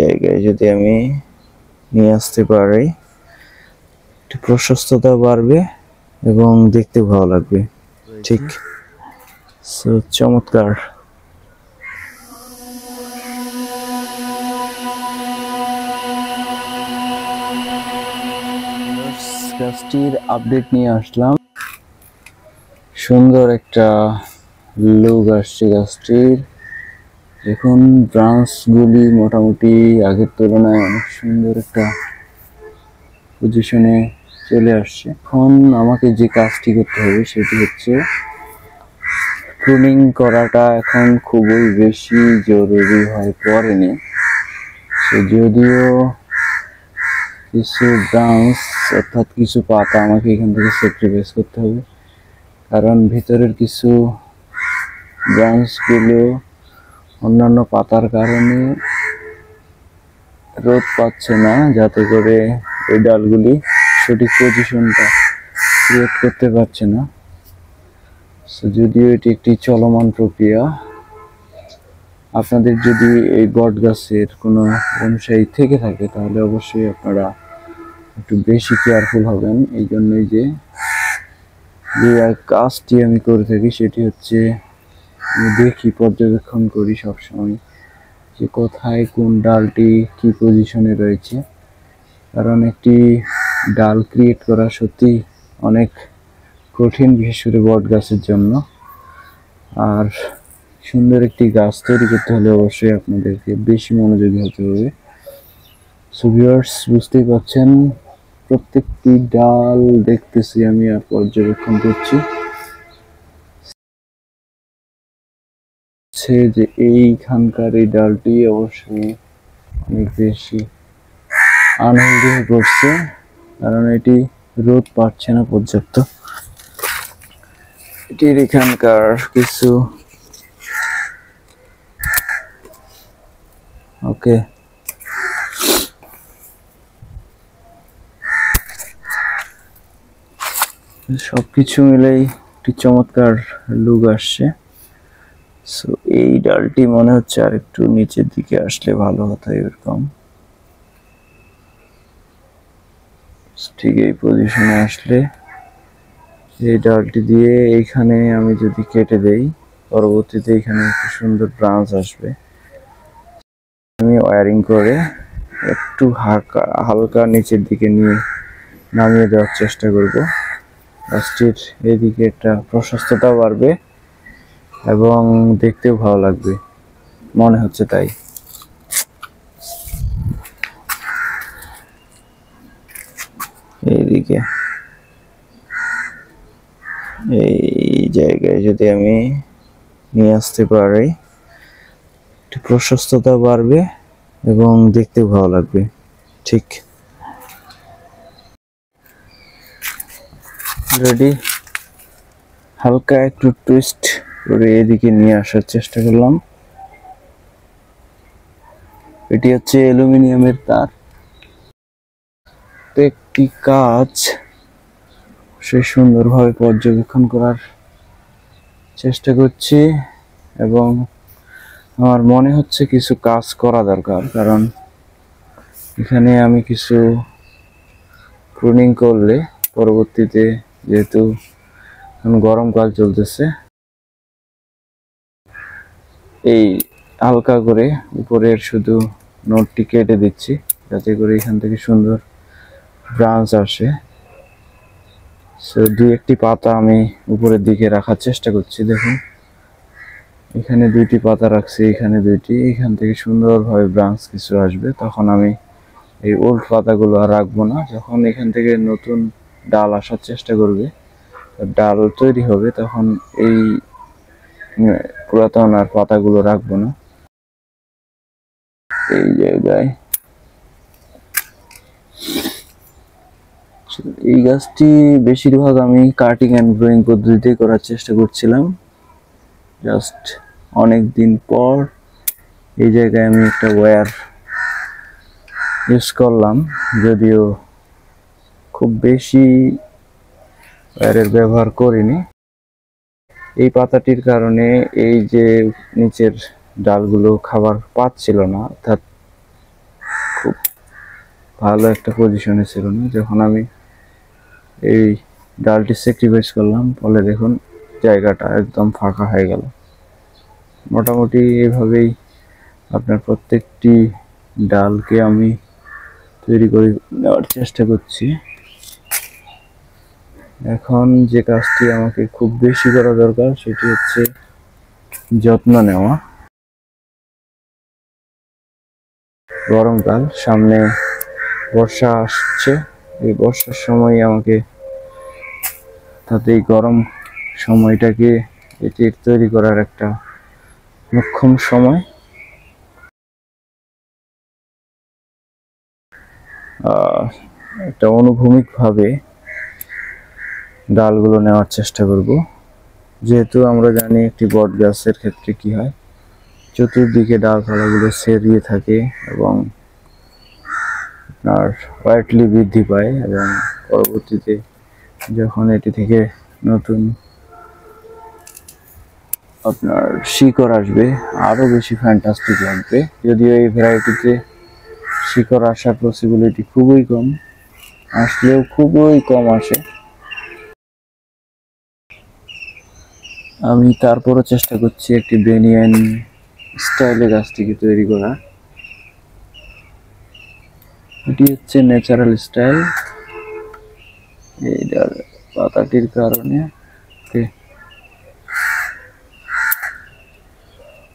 জায়গায় যদি আমি নিয়ে আসতে পারি, একটু প্রশস্ততা বাড়বে এবং দেখতে ভালো লাগবে। ঠিক, সো চমৎকার। গাছটির আপডেট নিয়ে আসলাম। সুন্দর একটা লুক আসছে গাছটির। এখন ব্রাঞ্চগুলি মোটামুটি আগের তুলনায় অনেক সুন্দর একটা পজিশনে চলে আসছে। এখন আমাকে যে কাজটি করতে হবে সেটি হচ্ছে প্রুনিং করাটা এখন খুবই বেশি জরুরি হয়ে পড়েনি। যদিও কিছু ব্রাঞ্চ অর্থাৎ কিছু পাতা আমাকে এখান থেকে স্যাক্রিফাইস করতে হবে, কারণ ভিতরের কিছু ব্রাঞ্চগুলো অন্যান্য পাতার কারণে রোদ পাচ্ছে না, যাতে করে এই ডালগুলি সঠিক পজিশনটা ক্রিয়েট করতে পারছে না। যদিও এটি একটি চলমান প্রক্রিয়া। আপনাদের যদি এই বট গাছের কোনো অনুসারী থেকে থাকে তাহলে অবশ্যই আপনারা একটু বেশি কেয়ারফুল হবেন। এই জন্যই যে কাজটি আমি করে থাকি সেটি হচ্ছে আমি দেখি, পর্যবেক্ষণ করি সবসময় যে কোথায় কোন ডালটি কি পজিশনে রয়েছে, কারণ একটি ডাল ক্রিয়েট করা সত্যি অনেক কঠিন, বিশেষ করে বট গাছের জন্য। আর সুন্দর একটি গাছ তৈরি করতে হলে অবশ্যই আপনাদেরকে বেশি মনোযোগী হতে হবে। সো ভিউয়ার্স, বুঝতেই পারছেন প্রত্যেকটি ডাল দেখতেছি আমি আর পর্যবেক্ষণ করছি যে এইখানকার এই ডালটি অবশ্যই অনেক বেশি আনহেলদি হয়ে পড়ছে, কারণ এটি রোদ পাচ্ছে না পর্যাপ্ত। এটির এখানকার কিছু ওকে সবকিছু মিলেই একটি চমৎকার লুক আসছে। সো এই ডালটি মনে হচ্ছে আর একটু নিচের দিকে আসলে ভালো হতো, এরকম ঠিক এই পজিশনে আসলে এই ডালটি দিয়ে এইখানে আমি যদি কেটে দেই, পরবর্তীতে এখানে একটু সুন্দর ব্রাঞ্চ আসবে। আমি ওয়্যারিং করে একটু হালকা নিচের দিকে নিয়ে নামিয়ে দেওয়ার চেষ্টা করব। গাছটির এইদিকে একটা প্রশস্ততা বাড়বে এবং দেখতেও ভালো লাগবে, মনে হচ্ছে তাই। এইদিকে এই জায়গায় যদি আমি নিয়ে আসতে পারি, একটু প্রশস্ততা বাড়বে এবং দেখতেও ভালো লাগবে। ঠিক, রেডি। হালকা একটু টুইস্ট করে এদিকে নিয়ে আসার চেষ্টা করলাম। এটি হচ্ছে অ্যালুমিনিয়ামের তার। প্রত্যেকটি কাজ সে সুন্দরভাবে পর্যবেক্ষণ করার চেষ্টা করছি এবং আমার মনে হচ্ছে কিছু কাজ করা দরকার, কারণ এখানে আমি কিছু প্রুনিং করলে পরবর্তীতে, যেহেতু গরমকাল চলতেছে, এই হালকা করে উপরের শুধু নোটটি কেটে দিচ্ছি যাতে করে এখান থেকে সুন্দর ব্রাঞ্চ আসে। সো দুই একটি পাতা আমি উপরের দিকে রাখার চেষ্টা করছি। দেখুন এখানে দুইটি পাতা রাখছি, এখানে দুইটি, এখান থেকে সুন্দরভাবে ব্রাঞ্চ কিছু আসবে। তখন আমি এই ওল্ড পাতাগুলো আর রাখবো না। যখন এখান থেকে নতুন ডাল আসার চেষ্টা করবে, ডাল তৈরি হবে, তখন এই পুরাতন আর পাতাগুলো রাখবো না। এই জায়গায় এই গাছটি বেশিরভাগ আমি কাটিং অ্যান্ড গ্রোয়িং পদ্ধতিতে করার চেষ্টা করছিলাম। জাস্ট অনেক দিন পর এই জায়গায় আমি একটা ওয়্যার ইউজ করলাম, যদিও খুব বেশি ওয়্যারের ব্যবহার করিনি। এই পাতাটির কারণে এই যে নিচের ডালগুলো খাবার পাচ্ছিল না, অর্থাৎ খুব ভালো একটা পজিশনে ছিল না। যখন আমি এই ডালটি স্যাক্রিফাইস করলাম, ফলে দেখুন জায়গাটা একদম ফাঁকা হয়ে গেল। মোটামুটি এভাবেই আপনার প্রত্যেকটি ডালকে আমি তৈরি করে নেওয়ার চেষ্টা করছি। এখন যে কাজটি আমাকে খুব বেশি করা দরকার সেটি হচ্ছে যত্ন নেওয়া। গরমকাল সামনে, বর্ষা আসছে, এই বর্ষার সময় আমাকে তাতে এই গরম সময়টাকে এটির তৈরি করার একটা মোক্ষম সময়। একটা অনুভূমিকভাবে ডালগুলো নেওয়ার চেষ্টা করব, যেহেতু আমরা জানি একটি বট গাছের ক্ষেত্রে কি হয়, চতুর্দিকে ডালপালাগুলো ছড়িয়ে থাকে এবং আপনার ওয়েটলি বৃদ্ধি পায়, এবং পরবর্তীতে যখন এটি থেকে নতুন আপনার শিকড় আসবে আরো বেশি ফ্যান্টাস্টিক লাগবে। যদিও এই ভ্যারাইটিতে শিকড় আসার পসিবিলিটি খুবই কম, আসলেও খুবই কম আসে। আমি তারপরও চেষ্টা করছি একটি বেনিয়ান স্টাইলে গাছটিকে তৈরি করা। এটি হচ্ছে ন্যাচারাল স্টাইল। এইটার পাতাটির কারণে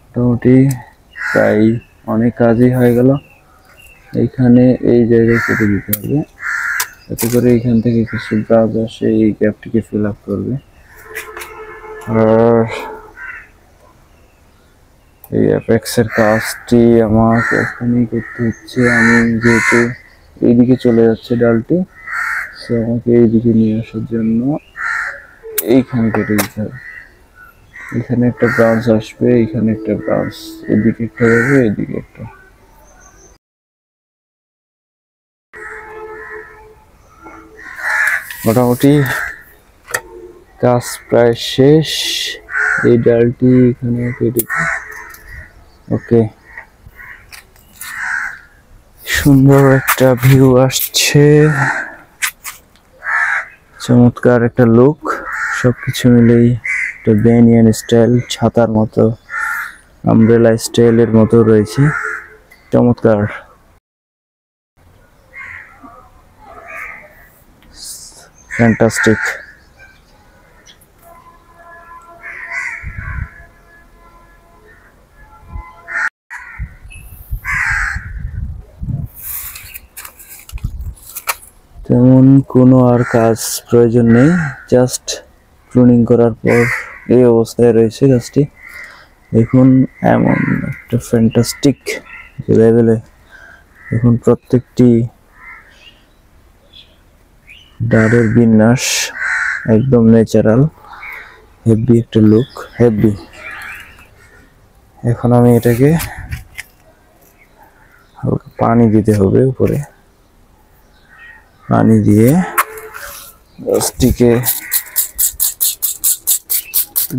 মোটামুটি প্রায় অনেক কাজই হয়ে গেল। এইখানে এই জায়গায় কেটে দিতে হবে, যাতে করে এইখান থেকে কিছু গাছ আসে এই গ্যাপটিকে ফিল আপ করবে। আর এই অ্যাপেক্সের কাজটি আমাকে এখনই করতে হচ্ছে। আমি যেহেতু এইদিকে চলে যাচ্ছে ডালটি, সো আমাকে এইদিকে নিয়ে আসার জন্য এইখানে কেটে দিতে হবে। এখানে একটা ব্রাঞ্চ আসবে, এখানে একটা ব্রাঞ্চ, এদিকে একটা যাবে, এদিকে একটা। মোটামুটি কাজ প্রায় শেষ। এই ডালটি এখানে কেটে, ওকে, সুন্দর একটা ভিউ আসছে, চমৎকার একটা লুক। সবকিছু মিলেই একটা বেনিয়ান স্টাইল, ছাতার মতো, আমব্রেলা স্টাইলের মতো রয়েছে, চমৎকার। ফ্যান্টাস্টিক। তেমন কোনো আর কাজ প্রয়োজন নেই, জাস্ট প্রুনিং করার পর এই অবস্থায় রয়েছে গাছটি। দেখুন এমন একটা ফ্যান্টাস্টিক লেভেলে এখন প্রত্যেকটি ডালের বিন্যাস একদম ন্যাচারাল, হেভি একটা লুক, হেভি। এখন আমি এটাকে হালকা পানি দিতে হবে, উপরে পানি দিয়ে গাছটিকে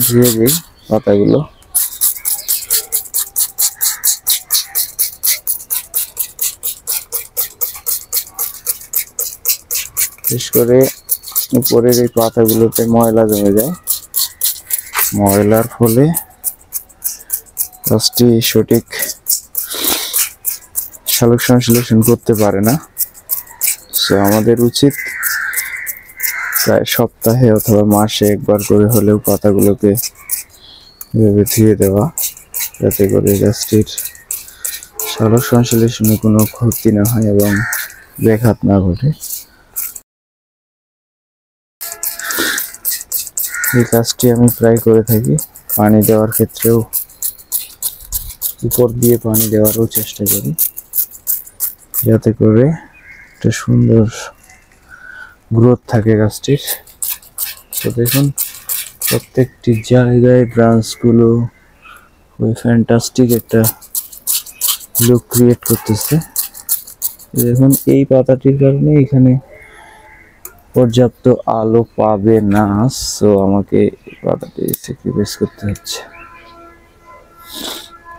ধুয়ে দিই পাতাগুলো। বিশেষ করে উপরের এই পাতাগুলোতে ময়লা জমে যায়, ময়লার ফলে গাছটি সঠিক সালোক সংশ্লেষণ করতে পারে না। সো আমাদের উচিত প্রায় সপ্তাহে অথবা মাসে একবার করে হলেও পাতাগুলোকে এভাবে ধুয়ে দেওয়া, যাতে করে গাছটির সালোক সংশ্লেষণে কোনো ক্ষতি না হয় এবং ব্যাঘাত না ঘটে। এই কাজটি আমি প্রায় করে থাকি। পানি দেওয়ার ক্ষেত্রেও উপর দিয়ে পানি দেওয়ারও চেষ্টা করি, যাতে করে একটা সুন্দর গ্রোথ থাকে গাছটির। তো দেখুন প্রত্যেকটি জায়গায় ব্রাঞ্চগুলো ওই ফ্যান্টাস্টিক একটা লুক ক্রিয়েট করতেছে। দেখুন এই পাতাটির কারণে এখানে পর্যাপ্ত আলো পাবে না, সো আমাকে পাতাটি স্যাক্রিফাইস করতে হচ্ছে।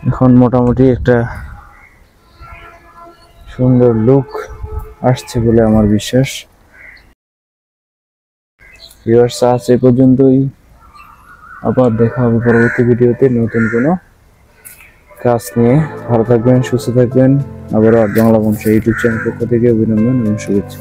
এখন মোটামুটি একটা সুন্দর লুক আসছে বলে আমার বিশ্বাস। ভিউয়ার্স, আজ এই পর্যন্তই। আবার দেখা হবে পরবর্তী ভিডিওতে নতুন কোনো কাজ নিয়ে। ভালো থাকবেন, সুস্থ থাকবেন। আবারও আট বাংলা বংশ ইউটিউব চ্যানেল পক্ষ থেকে অভিনন্দন এবং শুভেচ্ছা।